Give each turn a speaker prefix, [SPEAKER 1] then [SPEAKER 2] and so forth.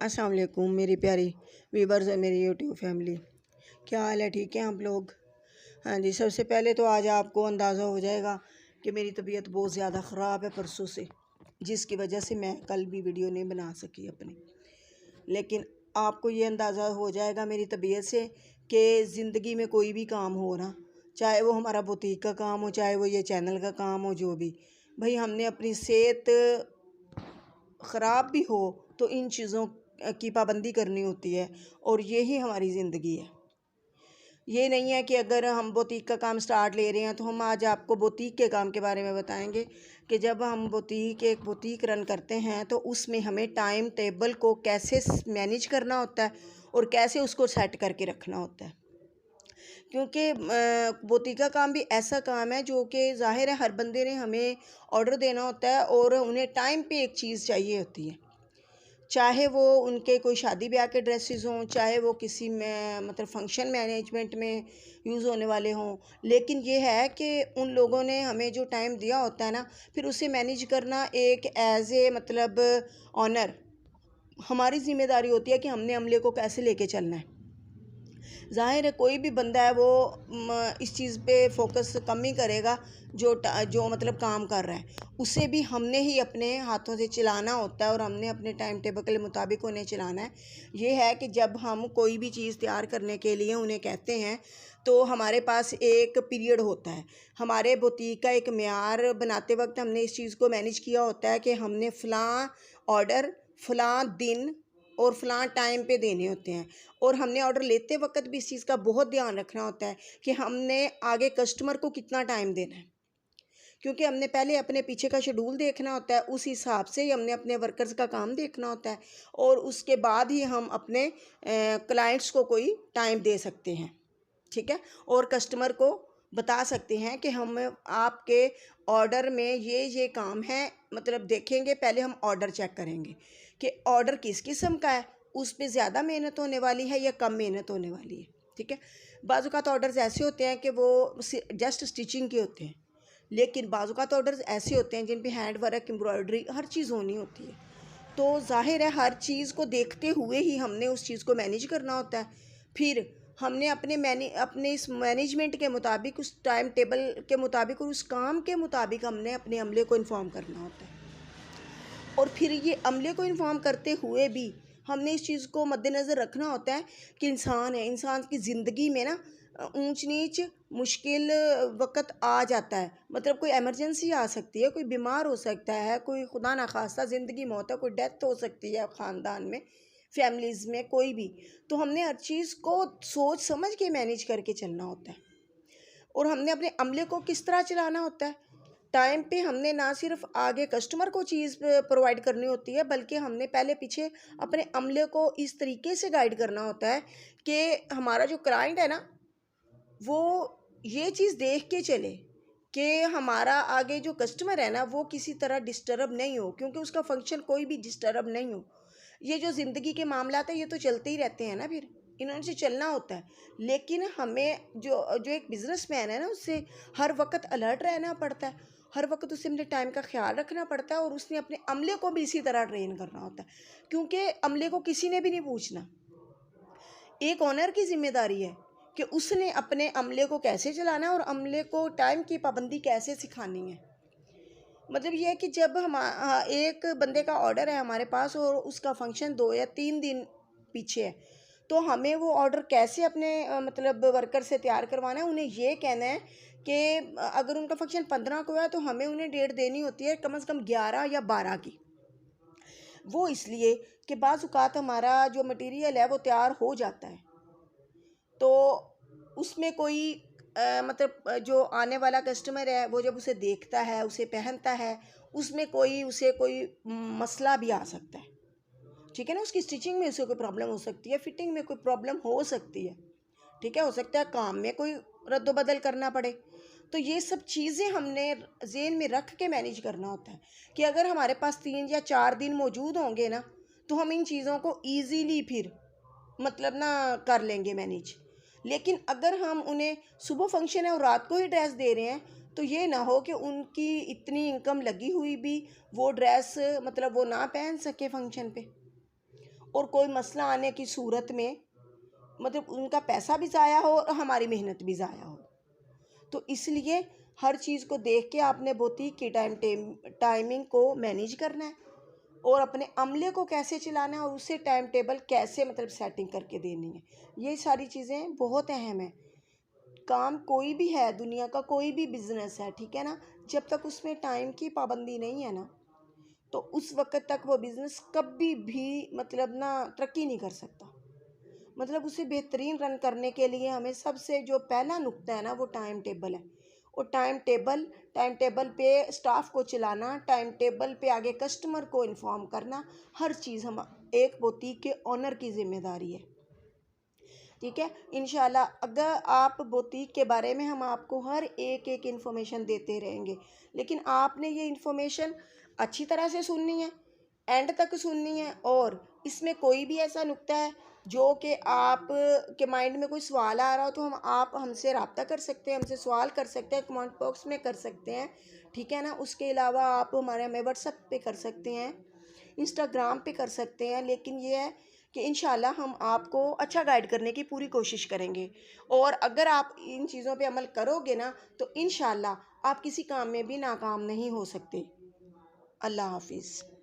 [SPEAKER 1] अस्सलाम वालेकुम मेरी प्यारी व्यूवर्स और मेरी यूट्यूब फैमिली, क्या हाल है? ठीक है आप लोग? हाँ जी, सबसे पहले तो आज आपको अंदाज़ा हो जाएगा कि मेरी तबीयत बहुत ज़्यादा ख़राब है परसों से, जिसकी वजह से मैं कल भी वीडियो नहीं बना सकी अपनी। लेकिन आपको ये अंदाज़ा हो जाएगा मेरी तबीयत से कि ज़िंदगी में कोई भी काम हो ना, चाहे वो हमारा बुटीक का काम हो, चाहे वो ये चैनल का काम हो, जो भी भाई हमने अपनी सेहत ख़राब भी हो तो इन चीज़ों की पाबंदी करनी होती है और यही हमारी ज़िंदगी है। ये नहीं है कि अगर हम बुटीक का काम स्टार्ट ले रहे हैं तो हम आज आपको बुटीक के काम के बारे में बताएंगे कि जब हम एक बुटीक रन करते हैं तो उसमें हमें टाइम टेबल को कैसे मैनेज करना होता है और कैसे उसको सेट करके रखना होता है। क्योंकि बुटीक का काम भी ऐसा काम है जो कि ज़ाहिर है हर बंदे ने हमें ऑर्डर देना होता है और उन्हें टाइम पे एक चीज़ चाहिए होती है, चाहे वो उनके कोई शादी ब्याह के ड्रेसेस हों, चाहे वो किसी में मतलब फंक्शन मैनेजमेंट में यूज़ होने वाले हों। लेकिन ये है कि उन लोगों ने हमें जो टाइम दिया होता है ना, फिर उसे मैनेज करना एक एज ए मतलब ऑनर हमारी ज़िम्मेदारी होती है कि हमने अमले को कैसे लेके चलना है। ज़ाहिर है कोई भी बंदा है वो इस चीज़ पे फोकस कम ही करेगा जो मतलब काम कर रहा है, उसे भी हमने ही अपने हाथों से चलाना होता है और हमने अपने टाइम टेबल के मुताबिक उन्हें चलाना है। ये है कि जब हम कोई भी चीज़ तैयार करने के लिए उन्हें कहते हैं तो हमारे पास एक पीरियड होता है। हमारे बुटीक का एक मेयार बनाते वक्त हमने इस चीज़ को मैनेज किया होता है कि हमने फ़लाँ ऑर्डर फ़लाँ दिन और फ़लाँ टाइम पे देने होते हैं और हमने ऑर्डर लेते वक्त भी इस चीज़ का बहुत ध्यान रखना होता है कि हमने आगे कस्टमर को कितना टाइम देना है, क्योंकि हमने पहले अपने पीछे का शेड्यूल देखना होता है, उस हिसाब से ही हमने अपने वर्कर्स का काम देखना होता है और उसके बाद ही हम अपने क्लाइंट्स को कोई टाइम दे सकते हैं, ठीक है। और कस्टमर को बता सकते हैं कि हम आपके ऑर्डर में ये काम है, मतलब देखेंगे पहले हम ऑर्डर चेक करेंगे कि ऑर्डर किस किस्म का है, उस पे ज़्यादा मेहनत होने वाली है या कम मेहनत होने वाली है, ठीक है। बाज़ औक़ात ऑर्डर्स ऐसे होते हैं कि वो जस्ट स्टिचिंग के होते हैं, लेकिन बाज़ औक़ात ऑर्डर्स ऐसे होते हैं जिन पे हैंड वर्क, एम्ब्रॉयडरी हर चीज़ होनी होती है। तो ज़ाहिर है हर चीज़ को देखते हुए ही हमने उस चीज़ को मैनेज करना होता है। फिर हमने अपने इस मैनेजमेंट के मुताबिक, उस टाइम टेबल के मुताबिक और उस काम के मुताबिक हमने अपने अमले को इन्फॉर्म करना होता है। और फिर ये अमले को इन्फॉर्म करते हुए भी हमने इस चीज़ को मद्देनज़र रखना होता है कि इंसान है, इंसान की ज़िंदगी में ना ऊंच नीच मुश्किल वक़्त आ जाता है, मतलब कोई इमरजेंसी आ सकती है, कोई बीमार हो सकता है, कोई खुदा ना खास्ता ज़िंदगी मौत है, कोई डेथ हो सकती है ख़ानदान में, फैमिलीज़ में कोई भी। तो हमने हर चीज़ को सोच समझ के मैनेज करके चलना होता है और हमने अपने अमले को किस तरह चलाना होता है। टाइम पे हमने ना सिर्फ आगे कस्टमर को चीज़ प्रोवाइड करनी होती है, बल्कि हमने पहले पीछे अपने अमले को इस तरीके से गाइड करना होता है कि हमारा जो क्लाइंट है ना, वो ये चीज़ देख के चले कि हमारा आगे जो कस्टमर है ना वो किसी तरह डिस्टर्ब नहीं हो, क्योंकि उसका फंक्शन कोई भी डिस्टर्ब नहीं हो। ये जो ज़िंदगी के मामलात है ये तो चलते ही रहते हैं ना, फिर इन्होंने से चलना होता है। लेकिन हमें जो जो एक बिजनेसमैन है ना, उससे हर वक्त अलर्ट रहना पड़ता है, हर वक्त उसे अपने टाइम का ख्याल रखना पड़ता है और उसने अपने अमले को भी इसी तरह ट्रेन करना होता है, क्योंकि अमले को किसी ने भी नहीं पूछना। एक ऑनर की जिम्मेदारी है कि उसने अपने अमले को कैसे चलाना है और अमले को टाइम की पाबंदी कैसे सिखानी है। मतलब ये है कि जब हम एक बंदे का ऑर्डर है हमारे पास और उसका फंक्शन 2 या 3 दिन पीछे है, तो हमें वो ऑर्डर कैसे अपने मतलब वर्कर से तैयार करवाना है। उन्हें ये कहना है कि अगर उनका फंक्शन 15 को है तो हमें उन्हें डेट देनी होती है कम से कम 11 या 12 की। वो इसलिए कि बाज़ औक़ात हमारा जो मटेरियल है वो तैयार हो जाता है, तो उसमें कोई मतलब जो आने वाला कस्टमर है वो जब उसे देखता है, उसे पहनता है, उसमें उसे कोई मसला भी आ सकता है, ठीक है ना। उसकी स्टिचिंग में उसे कोई प्रॉब्लम हो सकती है, फिटिंग में कोई प्रॉब्लम हो सकती है, ठीक है। हो सकता है काम में कोई रद्द-बदल करना पड़े। तो ये सब चीज़ें हमने ज़हन में रख के मैनेज करना होता है कि अगर हमारे पास 3 या 4 दिन मौजूद होंगे ना, तो हम इन चीज़ों को ईज़िली फिर मतलब ना कर लेंगे मैनेज। लेकिन अगर हम उन्हें सुबह फंक्शन है और रात को ही ड्रेस दे रहे हैं, तो ये ना हो कि उनकी इतनी इनकम लगी हुई भी वो ड्रेस मतलब वो ना पहन सके फंक्शन पे, और कोई मसला आने की सूरत में मतलब उनका पैसा भी ज़ाया हो और हमारी मेहनत भी ज़ाया हो। तो इसलिए हर चीज़ को देख के आपने बुटीक की टाइमिंग को मैनेज करना है और अपने अमले को कैसे चलाना है और उसे टाइम टेबल कैसे मतलब सेटिंग करके देनी है। ये सारी चीज़ें बहुत अहम है। काम कोई भी है, दुनिया का कोई भी बिजनेस है, ठीक है ना, जब तक उसमें टाइम की पाबंदी नहीं है ना, तो उस वक्त तक वो बिजनेस कभी भी मतलब ना तरक्की नहीं कर सकता। मतलब उसे बेहतरीन रन करने के लिए हमें सबसे जो पहला नुक्ता है ना वो टाइम टेबल है। और टाइम टेबल पे स्टाफ को चलाना, टाइम टेबल पे आगे कस्टमर को इन्फॉर्म करना, हर चीज़ हम एक बुटीक के ऑनर की जिम्मेदारी है। ठीक है, इंशाल्लाह अगर आप बुटीक के बारे में हम आपको हर एक इन्फॉर्मेशन देते रहेंगे, लेकिन आपने ये इन्फॉर्मेशन अच्छी तरह से सुननी है, एंड तक सुननी है। और इसमें कोई भी ऐसा नुक्ता है जो कि आप के माइंड में कोई सवाल आ रहा हो तो आप हमसे रब्ता कर सकते हैं, हमसे सवाल कर सकते हैं, कमेंट बॉक्स में कर सकते हैं, ठीक है ना। उसके अलावा आप हमें व्हाट्सएप पे कर सकते हैं, इंस्टाग्राम पे कर सकते हैं। लेकिन ये है कि इंशाल्लाह हम आपको अच्छा गाइड करने की पूरी कोशिश करेंगे। और अगर आप इन चीज़ों पे अमल करोगे ना तो इंशाल्लाह आप किसी काम में भी नाकाम नहीं हो सकते। अल्लाह हाफिज़।